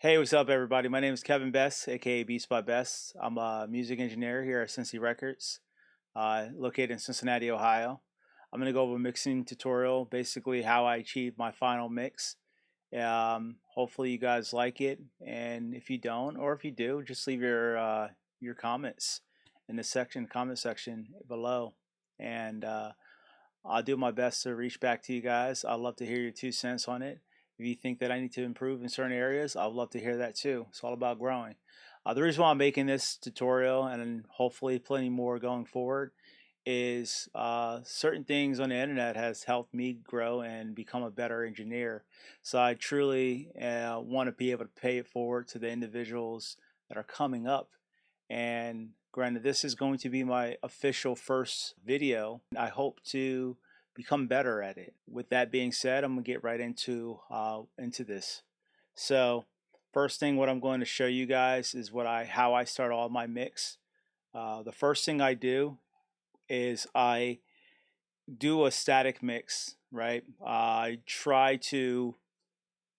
Hey, what's up, everybody? My name is Kevin Best, aka Beats by Best. I'm a music engineer here at Cincy Records, located in Cincinnati, Ohio. I'm going to go over a mixing tutorial, basically how I achieve my final mix. Hopefully, you guys like it, and if you don't, or if you do, just leave your comments in the comment section below, and I'll do my best to reach back to you guys. I'd love to hear your 2 cents on it. If you think that I need to improve in certain areas, I'd love to hear that too. It's all about growing. The reason why I'm making this tutorial, and hopefully plenty more going forward, is certain things on the internet has helped me grow and become a better engineer. So I truly want to be able to pay it forward to the individuals that are coming up. And granted, this is going to be my official first video. I hope to become better at it. With that being said, I'm gonna get right into this. So first thing, what I'm going to show you guys is how I start all my mix. The first thing I do is I do a static mix, right? I try to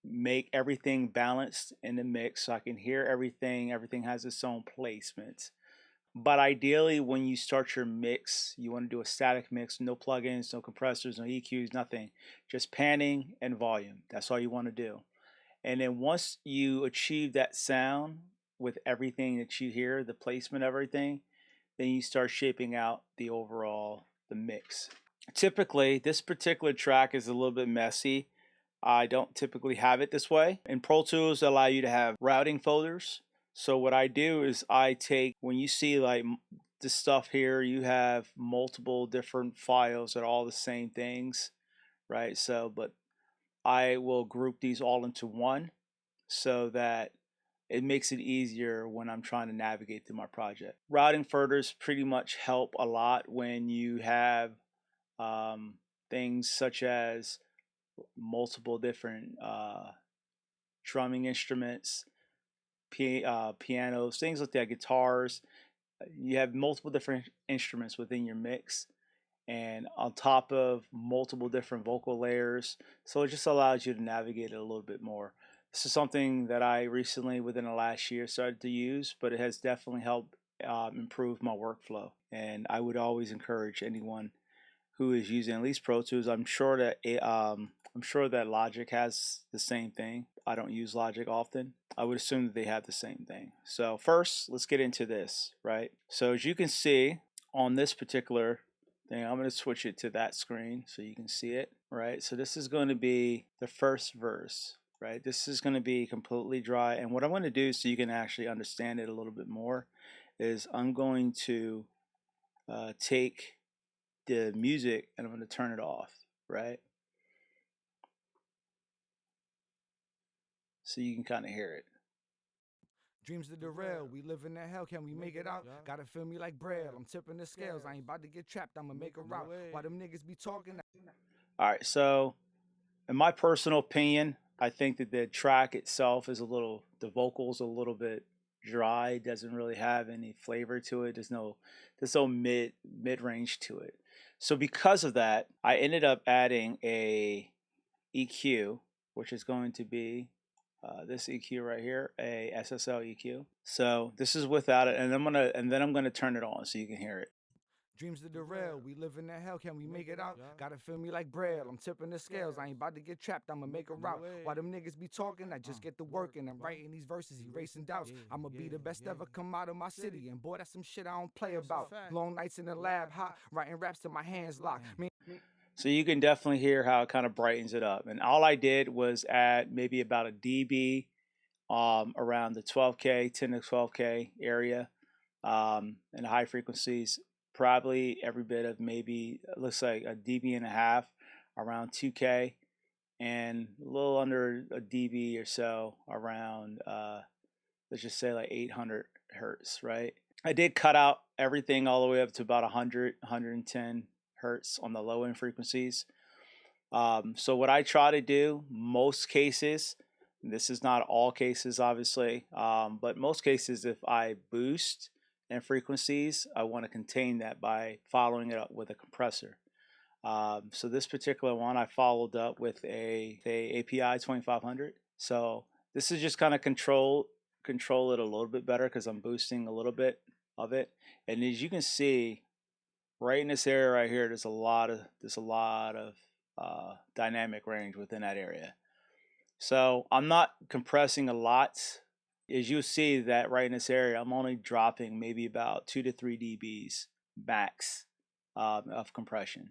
make everything balanced in the mix so I can hear everything. Everything has its own placement. But ideally, when you start your mix, you want to do a static mix, no plugins, no compressors, no EQs, nothing. Just panning and volume. That's all you want to do. And then once you achieve that sound with everything that you hear, the placement of everything, then you start shaping out the mix. Typically, this particular track is a little bit messy. I don't typically have it this way. In Pro Tools, they allow you to have routing folders. So what I do is I take, when you see like this stuff here, you have multiple different files that are all the same things, right? So, but I will group these all into one so that it makes it easier when I'm trying to navigate through my project. Routing folders pretty much help a lot when you have things such as multiple different drumming instruments, pianos, things like that, guitars. You have multiple different instruments within your mix, and on top of multiple different vocal layers, so it just allows you to navigate it a little bit more. This is something that I recently, within the last year, started to use, but it has definitely helped improve my workflow. And I would always encourage anyone who is using at least Pro Tools. I'm sure that Logic has the same thing. I don't use Logic often. I would assume that they have the same thing. So first, let's get into this, right? So as you can see on this particular thing, I'm going to switch it to that screen so you can see it, right? So this is going to be the first verse, right? This is going to be completely dry. And what I'm going to do so you can actually understand it a little bit more is I'm going to take the music and I'm going to turn it off, right? So you can kind of hear it. Dreams to derail, we live in that hell, can we make it out? Gotta feel me like Braille, I'm tipping the scales, I ain't about to get trapped, I'ma make a route. Why them niggas be talking? Alright, so in my personal opinion, I think that the track itself is the vocals a little bit dry, doesn't really have any flavor to it. There's no mid-range to it. So because of that, I ended up adding a EQ, which is going to be this EQ right here, a SSL EQ. So this is without it, and then I'm gonna turn it on so you can hear it. Dreams to derail, we live in that hell, can we make it out? Gotta feel me like Braille, I'm tipping the scales, I ain't about to get trapped, I'ma make a route. Why them niggas be talking? I just get to working, I'm writing these verses, erasing doubts. I'ma be the best ever come out of my city, and boy, that's some shit I don't play about. Long nights in the lab, hot, writing raps till my hands locked. So you can definitely hear how it kind of brightens it up. And all I did was add maybe about a dB around the 12K, 10 to 12K area, and the high frequencies, probably every bit of maybe, it looks like a dB and a half, around 2K, and a little under a dB or so around, let's just say like 800 hertz, right? I did cut out everything all the way up to about 100, 110 hertz on the low end frequencies. So what I try to do, most cases, this is not all cases obviously, but most cases, if I boost in frequencies, I want to contain that by following it up with a compressor. So this particular one, I followed up with a API 2500. So This is just kind of control it a little bit better because I'm boosting a little bit of it. And as you can see, right in this area right here, there's a lot of dynamic range within that area. So I'm not compressing a lot. As you see that right in this area, I'm only dropping maybe about 2 to 3 dBs max of compression.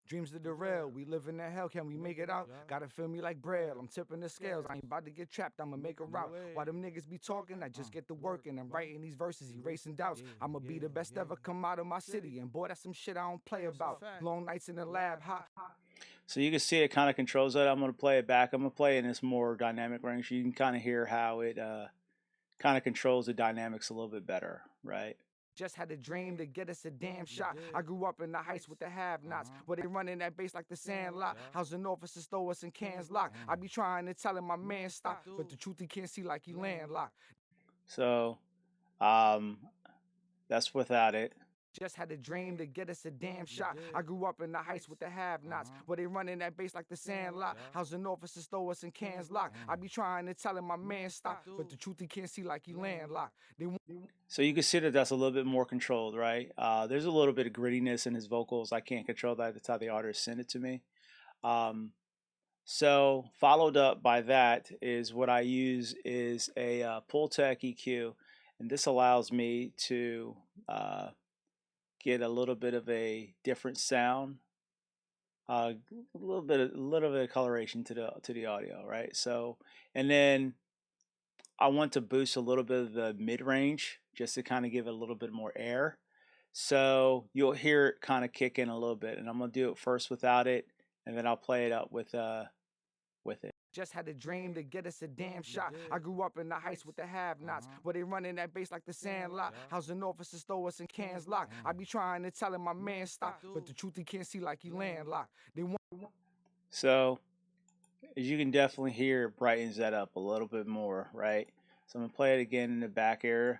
Dreams of the real, we live in that hell, can we make it out? Gotta feel me like braille, I'm tipping the scales, I ain't about to get trapped, I'ma make a route. While them niggas be talking, I just get to working, I'm writing these verses, erasing doubts. I'ma be the best ever come out of my city, and boy, that's some shit I don't play about. Long nights in the lab, hot. So you can see it kind of controls it. I'm going to play it back. I'm going to play in this more dynamic range. You can kind of hear how it kind of controls the dynamics a little bit better, right? Just had a dream to get us a damn shot. I grew up in the heights with the have-nots, where they running that bass like the Sandlot. Housing officers throw us in cans locked. I be trying to tell him my man stop, but the truth he can't see like he landlocked. So that's without it. Just had a dream to get us a damn shot. I grew up in the heights with the have-nots, where they running that bass like the Sandlot. Housing officers throw us in cans locked. I be trying to tell him my man stop, but the truth he can't see like he landlocked. So you can see that that's a little bit more controlled, right? There's a little bit of grittiness in his vocals. I can't control that. That's how the artist sent it to me. So followed up by that is what I use is a Pultec EQ, and this allows me to get a little bit of a different sound, a little bit of coloration to the audio, right? So, and then I want to boost a little bit of the mid range just to kind of give it a little bit more air. So you'll hear it kind of kick in a little bit, and I'm gonna do it first without it, and then I'll play it up with it. Just had a dream to get us a damn shot. I grew up in the heights with the have-nots, where they running that bass like the Sandlot. Housing officers throw us in cans locked. I be trying to tell him my man stop, but the truth he can't see like he landlocked. So as you can definitely hear, it brightens that up a little bit more, right? So I'm gonna play it again in the back area.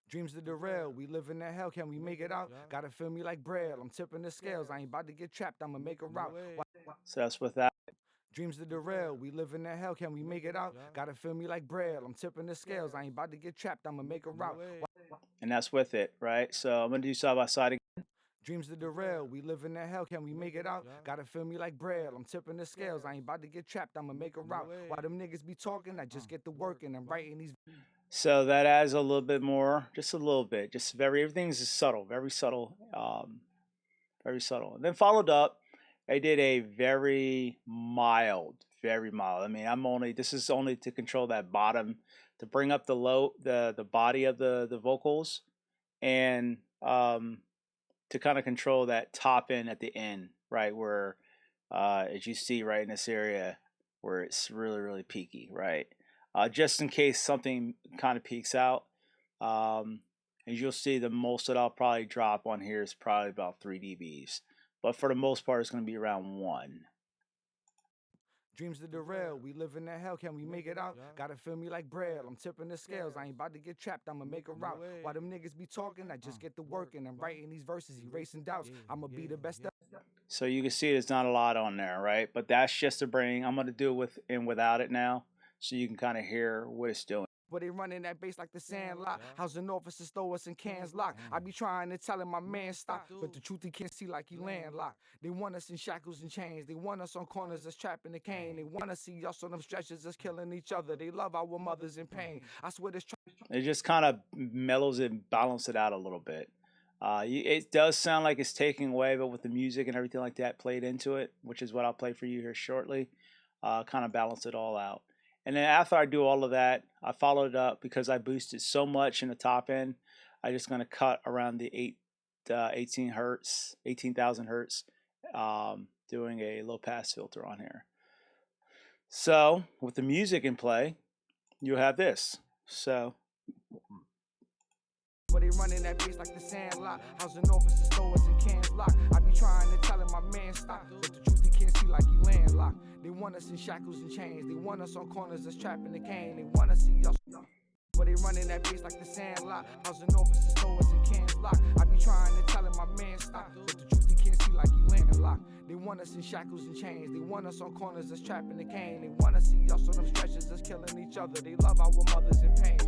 Dreams of the real, we live in that hell, can we make it out? Gotta feel me like braille, I'm tipping the scales, I ain't about to get trapped, I'ma make a route. So that's with that. Dreams of the real, we live in that hell, can we make it out? Gotta feel me like braille, I'm tipping the scales, I ain't about to get trapped, I'ma make a route. And that's with it, right? So I'm gonna do side by side again. Dreams of the real, we live in that hell, can we make it out? Gotta feel me like braille, I'm tipping the scales, I ain't about to get trapped, I'ma make a route. While them niggas be talking, I just get to working, I'm writing these. So that adds a little bit more, just a little bit, just everything's subtle, very subtle, very subtle. And then followed up, I did a very mild. I mean, this is only to control that bottom, to bring up the body of the vocals, and to kind of control that top end at the end, right, where as you see right in this area where it's really, really peaky, right? Just in case something kind of peaks out. As you'll see, the most that I'll probably drop on here is probably about 3 dBs. But for the most part, it's going to be around 1. Dreams of the real, we live in that hell, can we make it out? Gotta feel me like braille, I'm tipping the scales, I ain't about to get trapped, I'ma make a route. While them niggas be talking, I just get to working, I'm writing these verses, erasing doubts. I'ma be the best. So you can see there's not a lot on there, right? But that's just to bring, I'm going to do it with and without it now, so you can kind of hear what it's doing. But they running that bass like the Sandlot. Housing officers throw us in cans locked. I be trying to tell him my man stop, but the truth he can't see like he landlocked. They want us in shackles and chains. They want us on corners that's trapping the cane. They want to see us on them stretchers that's killing each other. They love our mothers in pain. I swear this. It just kind of mellows it and balances it out a little bit. It does sound like it's taking away, but with the music and everything like that played into it, which is what I'll play for you here shortly, kind of balance it all out. And then after I do all of that, I followed it up because I boosted so much in the top end. I'm just going to cut around the 18,000 hertz, doing a low pass filter on here. So with the music in play, you have this. So. But they running that bass like the Sandlot. Housing officers throw us in cans locked. I be trying to tell him my man stop, but the truth he can't see like he landlocked. They want us in shackles and chains. They want us on corners that's trapping the cane. They want to see us. But they running that bass like the Sandlot. Housing officers know us and cans locked. I be trying to tell him my man stop, but the truth he can't see like he landlocked. They want us in shackles and chains. They want us on corners that's trapping the cane. They want to see us on them stretches that's killing each other. They love our mothers in pain.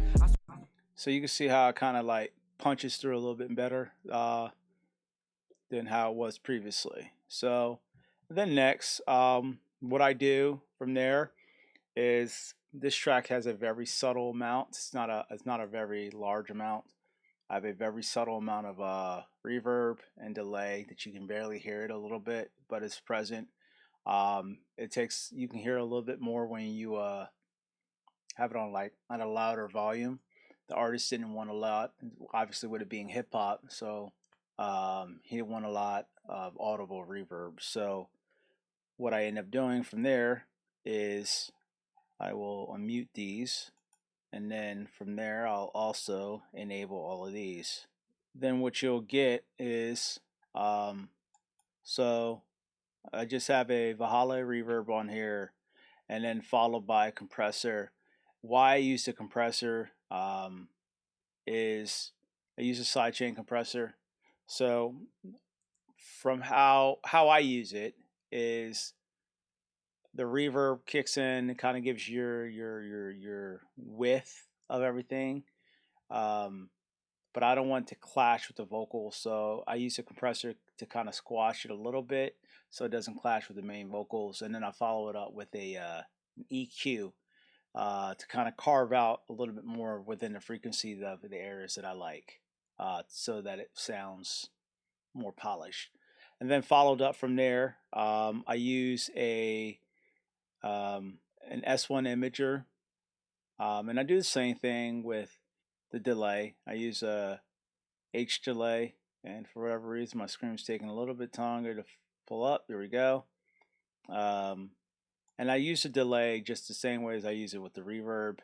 So you can see how it kind of like punches through a little bit better than how it was previously. So then next, what I do from there is this track has a very subtle amount. It's not a very large amount. I have a very subtle amount of reverb and delay that you can barely hear it a little bit, but it's present. You can hear a little bit more when you have it on a louder volume. The artist didn't want a lot, obviously with it being hip hop, so he didn't want a lot of audible reverb. So what I end up doing from there is I will unmute these, and then from there I'll also enable all of these. Then what you'll get is so I just have a Valhalla Reverb on here, and then followed by a compressor. Why I use the compressor is I use a sidechain compressor. So from how I use it is the reverb kicks in, it kind of gives your width of everything, but I don't want to clash with the vocal, so I use a compressor to kind of squash it a little bit so it doesn't clash with the main vocals, and then I follow it up with a an EQ to kind of carve out a little bit more within the frequency of the areas that I like, so that it sounds more polished. And then followed up from there, I use an S1 imager, and I do the same thing with the delay. I use a H delay, and for whatever reason my screen's taking a little bit longer to pull up. There we go. And I use the delay just the same way as I use it with the reverb,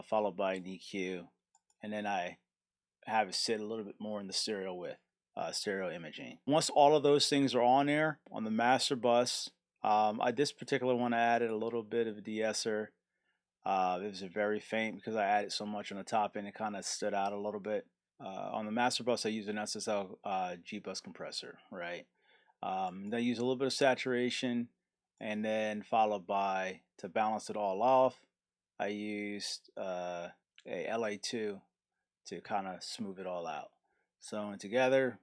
followed by an EQ, and then I have it sit a little bit more in the stereo with stereo imaging. Once all of those things are on there on the master bus, this particular one I added a little bit of a de-esser. It was very faint because I added so much on the top end, it kind of stood out a little bit. On the master bus I use an SSL G-bus compressor, right? I use a little bit of saturation, and then followed by, to balance it all off, I used a LA2 to kind of smooth it all out. So together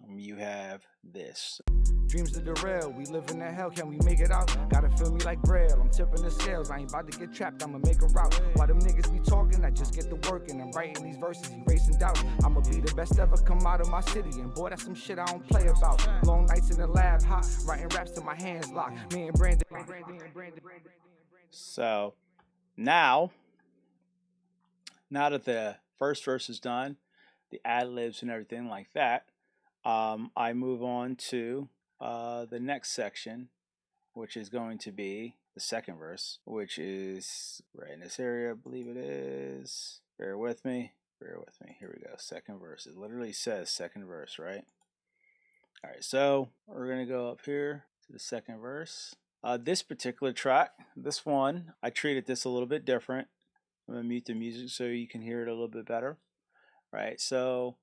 you have this. Dreams of the rail, we live in that hell, can we make it out? Gotta feel me like Braille, I'm tipping the scales, I ain't about to get trapped, I'ma make a route. While them niggas be talking, I just get to working, I'm writing these verses, erasing doubt. I'ma be the best ever come out of my city, and boy, that's some shit I don't play about. Long nights in the lab, hot, writing raps till my hands locked. Me and Brandon. So now that the first verse is done, the ad-libs and everything like that, I move on to the next section, which is going to be the second verse, which is right in this area, I believe it is. Bear with me. Here we go. Second verse. It literally says second verse, right? All right, so we're going to go up here to the second verse. This particular track, this one, I treated this a little bit different. I'm going to mute the music so you can hear it a little bit better, right? So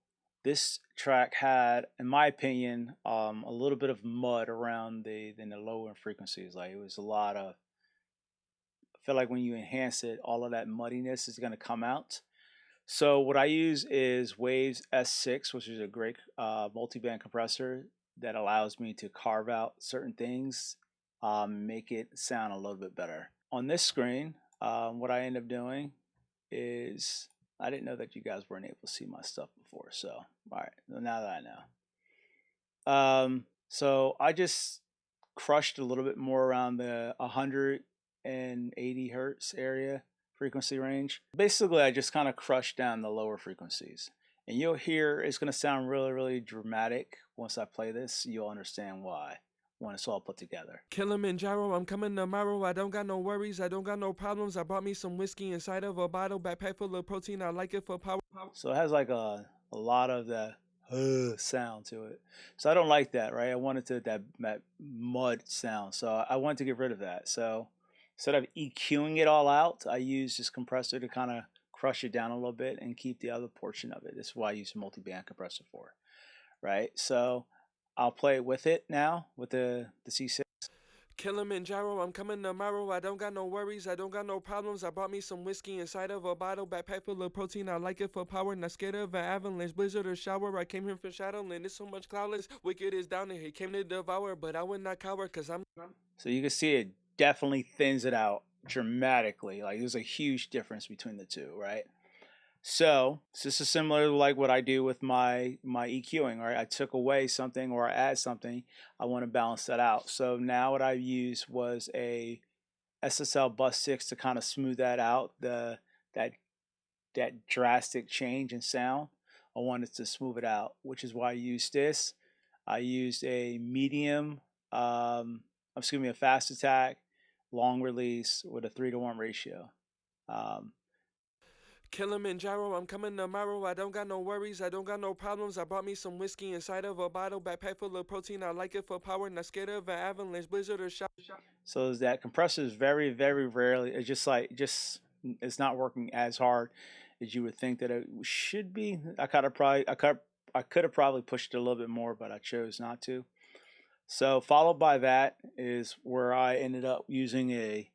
this track had, in my opinion, a little bit of mud around the lower frequencies. Like it was a lot of, I feel like when you enhance it, all of that muddiness is going to come out. So what I use is Waves S6, which is a great multi-band compressor that allows me to carve out certain things, make it sound a little bit better. On this screen, what I end up doing is, I didn't know that you guys weren't able to see my stuff before, so all right, now that I know. So I just crushed a little bit more around the 180 hertz area frequency range. Basically, I just kind of crushed down the lower frequencies, and you'll hear it's going to sound really, really dramatic. Once I play this, you'll understand why when it's all put together. Kilimanjaro, I'm coming tomorrow. I don't got no worries, I don't got no problems. I brought me some whiskey inside of a bottle, backpack full of protein. I like it for power. So it has like a lot of that sound to it. So I don't like that, right? I wanted that mud sound, so I wanted to get rid of that. So instead of EQing it all out, I use this compressor to kind of crush it down a little bit and keep the other portion of it. This is why I use a multi-band compressor for, right? So I'll play with it now with the C6. Kilimanjaro, I'm coming tomorrow. I don't got no worries, I don't got no problems. I brought me some whiskey inside of a bottle, backpack full of protein. I like it for power, not scared of an avalanche, blizzard or shower. I came here for shadowland. It's so much cloudless. Wicked is down here. He came to devour, but I would not cower because I'm. So you can see it definitely thins it out dramatically. Like there's a huge difference between the two, right? So this is similar to like what I do with my EQing, right? I took away something or I add something. I want to balance that out. So now what I used was a SSL bus 6 to kind of smooth that out, that drastic change in sound. I wanted to smooth it out, which is why I used this. I used a medium, a fast attack, long release with a 3-to-1 ratio. Kilimanjaro, I'm coming tomorrow. I don't got no worries, I don't got no problems. I brought me some whiskey inside of a bottle, backpack full of protein. I like it for power, not scared of an avalanche, blizzard or shower. So that compressor is very, very rarely. It's it's not working as hard as you would think that it should be. I could have probably pushed it a little bit more, but I chose not to. So followed by that is where I ended up using a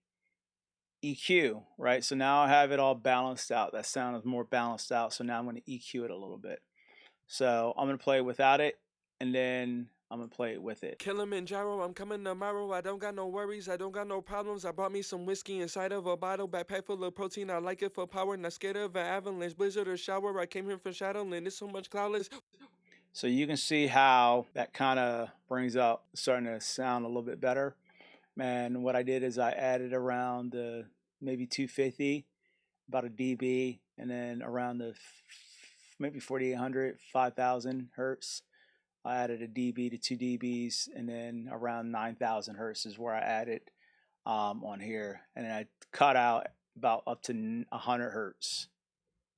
EQ, right? So now I have it all balanced out. That sound is more balanced out. So now I'm going to EQ it a little bit. So I'm going to play without it, and then I'm going to play it with it. Kilimanjaro, I'm coming tomorrow. I don't got no worries, I don't got no problems. I brought me some whiskey inside of a bottle, backpack full of protein. I like it for power, not scared of an avalanche, blizzard or shower. I came here for shadowland. It's so much cloudless. So you can see how that kind of brings up, starting to sound a little bit better. And what I did is I added around maybe 250, about a dB, and then around maybe 4800, 5000 hertz. I added a dB to 2 dBs, and then around 9000 hertz is where I added on here. And then I cut out about up to 100 hertz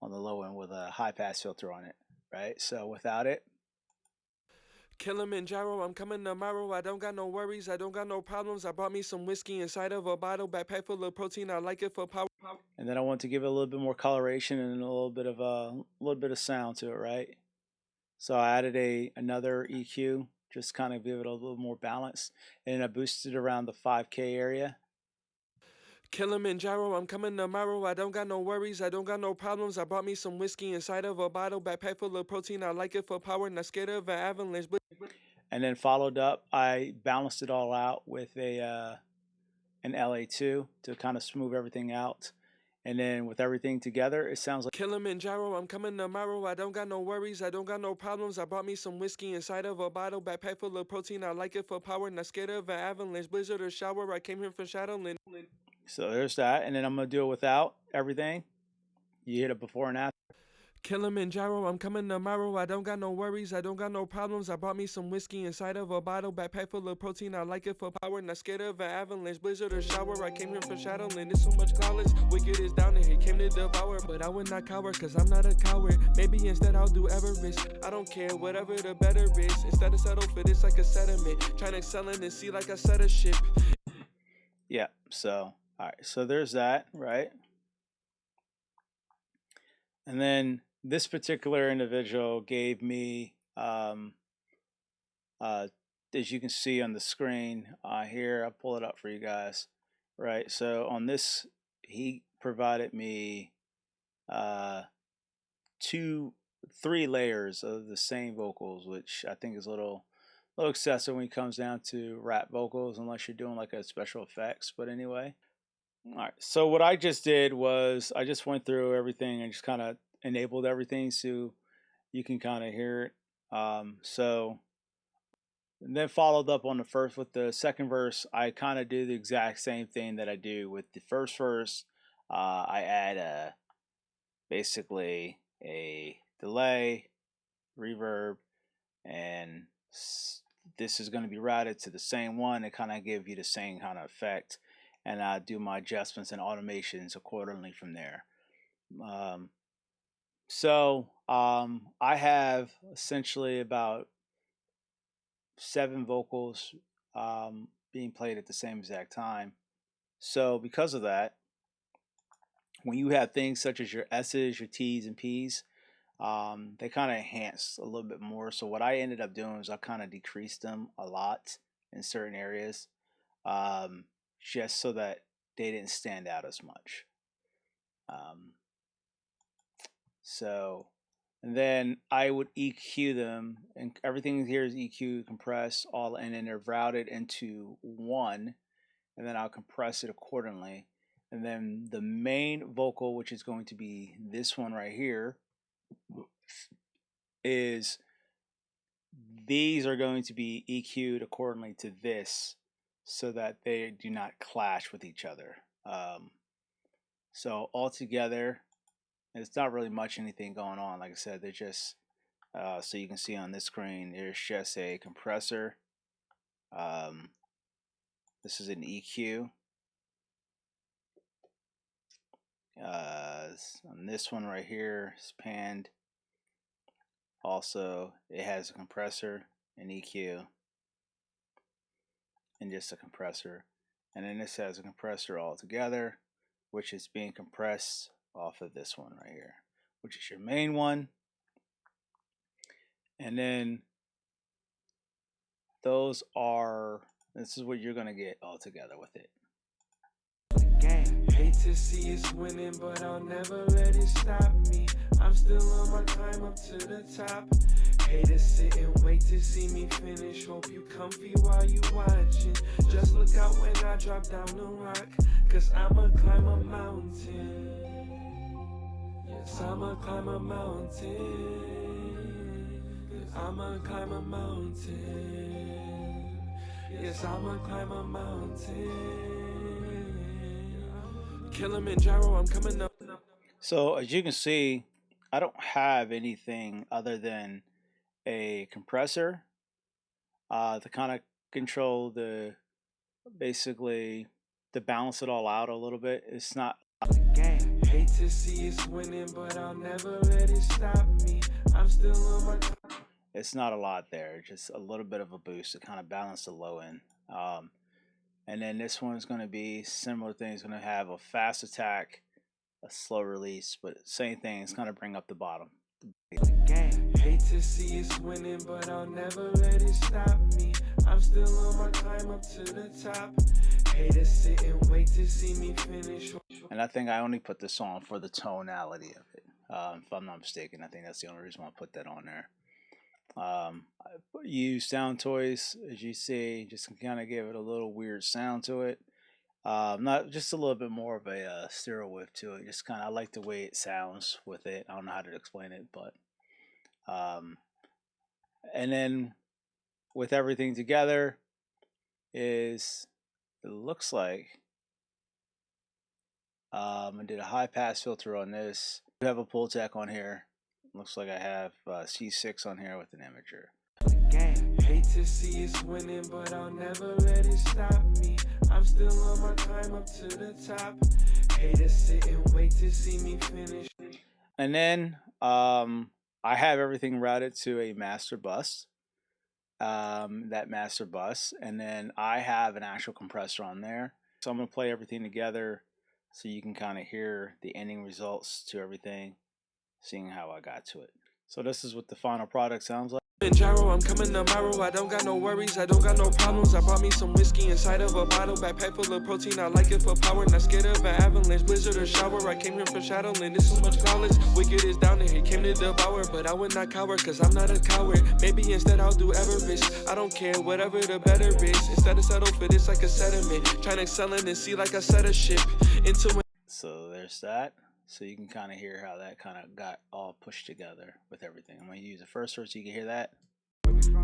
on the low end with a high pass filter on it, right? So without it, Kilimanjaro, I'm coming tomorrow. I don't got no worries, I don't got no problems. I brought me some whiskey inside of a bottle, backpack full of protein. I like it for power. And then I want to give it a little bit more coloration and a little bit of sound to it, right? So I added another EQ, just kind of give it a little more balance, and I boosted around the 5K area. Kilimanjaro, I'm coming tomorrow. I don't got no worries, I don't got no problems. I brought me some whiskey inside of a bottle, backpack full of protein. I like it for power, not scared of an avalanche. And then followed up, I balanced it all out with an LA2 to kind of smooth everything out. And then with everything together, it sounds like Kilimanjaro, I'm coming tomorrow. I don't got no worries, I don't got no problems. I brought me some whiskey inside of a bottle, backpack full of protein. I like it for power, not scared of an avalanche, blizzard or shower. I came here for shadowland. So there's that. And then I'm going to do it without everything. You hit it before and after. Kilimanjaro, I'm coming tomorrow. I don't got no worries, I don't got no problems. I brought me some whiskey inside of a bottle, backpack full of protein. I like it for power, not scared of an avalanche, blizzard or shower. I came here for shadowland. It's so much cloudless. Wicked is down here. He came to devour, but I would not cower because I'm not a coward. Maybe instead I'll do Everest. I don't care, whatever the better is. Instead of settle for this like a sediment. Trying to excel in and see like I set a ship. Yeah, so, all right. So there's that, right? And then this particular individual gave me, as you can see on the screen here, I'll pull it up for you guys, right? So on this, he provided me 3 layers of the same vocals, which I think is a little excessive when it comes down to rap vocals, unless you're doing like a special effects. But anyway, all right. So what I just did was I just went through everything and just kind of enabled everything so you can kind of hear it. So and then followed up on with the second verse. I kind of do the exact same thing that I do with the first verse. I add basically a delay, reverb, and this is going to be routed to the same one to kind of give you the same kind of effect, and I do my adjustments and automations accordingly from there. I have essentially about 7 vocals being played at the same exact time. So because of that, when you have things such as your S's, your T's, and P's, they kind of enhance a little bit more. So what I ended up doing is I kind of decreased them a lot in certain areas, just so that they didn't stand out as much. And then I would EQ them, and everything here is EQ, compress, all, and then they're routed into one, and then I'll compress it accordingly. And then the main vocal, which is going to be this one right here, is these are going to be EQ'd accordingly to this so that they do not clash with each other. So altogether, it's not really much anything going on. Like I said, they're just, so you can see on this screen, there's just a compressor. This is an EQ. On this one right here is panned. Also, it has a compressor, an EQ, and just a compressor. And then this has a compressor all together, which is being compressed off of this one right here, which is your main one. And then this is what you're gonna get all together with it. Hate to see us winning, but I'll never let it stop me. I'm still on my climb up to the top. Hate to sit and wait to see me finish. Hope you comfy while you watching. Just look out when I drop down the rock, cause I'ma climb a mountain. Yes, I'ma climb a mountain. I'ma climb a mountain. Yes, I'ma climb a mountain. Kilimanjaro, I'm coming up. So as you can see, I don't have anything other than a compressor to kind of control basically to balance it all out a little bit. It's not. Hate to see us winning, but I'll never let it stop me. I'm still on my. It's not a lot there, just a little bit of a boost to kind of balance the low end. And then this one is going to be similar thing. It's going to have a fast attack, a slow release, but same thing. It's going to bring up the bottom. Hate to see us winning, but I'll never let it stop me. I'm still on my climb up to the top. Hate to sit and wait to see me finish. And I think I only put this on for the tonality of it. If I'm not mistaken, I think that's the only reason why I put that on there. I use Soundtoys, as you see, just to kind of give it a little weird sound to it. Not just a little bit more of a stereo whiff to it. Just kind of, I like the way it sounds with it. I don't know how to explain it, but and then with everything together it looks like I did a high pass filter on this. I have a Pultec on here. Looks like I have C6 on here with an imager. Hate to see us winning, but I'll never let it stop me. I'm still on my climb up to the top. Hate to sit and wait to see me finish. And then I have everything routed to a master bus. That master bus, and then I have an actual compressor on there. So I'm gonna play everything together so you can kind of hear the ending results to everything, seeing how I got to it. So this is what the final product sounds like. Gyro, I'm coming tomorrow. I don't got no worries, I don't got no problems. I brought me some whiskey inside of a bottle, backpack full of protein. I like it for power, not scared of an avalanche, blizzard or shower. I came here for shadowland, this is much cloudless. Wicked is down here, came to devour, but I would not cower, cause I'm not a coward. Maybe instead I'll do Everest. I don't care, whatever the better is. Instead of settle for this like a sediment, trying to excel in and see like I set a ship into. So there's that. So you can kind of hear how that kind of got all pushed together with everything. I'm going to use the first verse so you can hear that.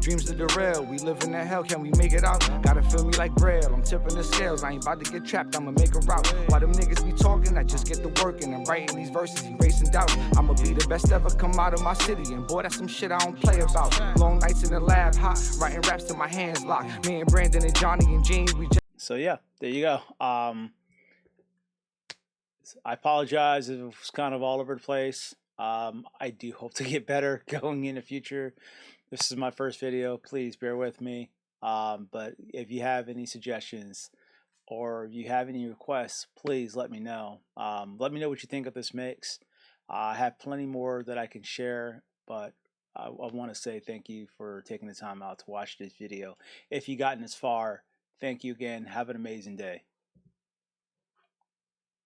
Dreams of the rail, we live in the hell, can we make it out? Gotta feel me like bread, I'm tipping the scales. I ain't about to get trapped, I'ma make a route. While them niggas be talking, I just get to working. I'm writing these verses, erasing doubt. I'ma be the best ever come out of my city. And boy, that's some shit I don't play about. Long nights in the lab, hot, writing raps till my hands lock. Me and Brandon and Johnny and Gene, we just... So yeah, there you go. I apologize if it was kind of all over the place. I do hope to get better going in the future. This is my first video. Please bear with me. But if you have any suggestions or if you have any requests, please let me know. Let me know what you think of this mix. I have plenty more that I can share, but I want to say thank you for taking the time out to watch this video. If you've gotten this far, thank you again. Have an amazing day.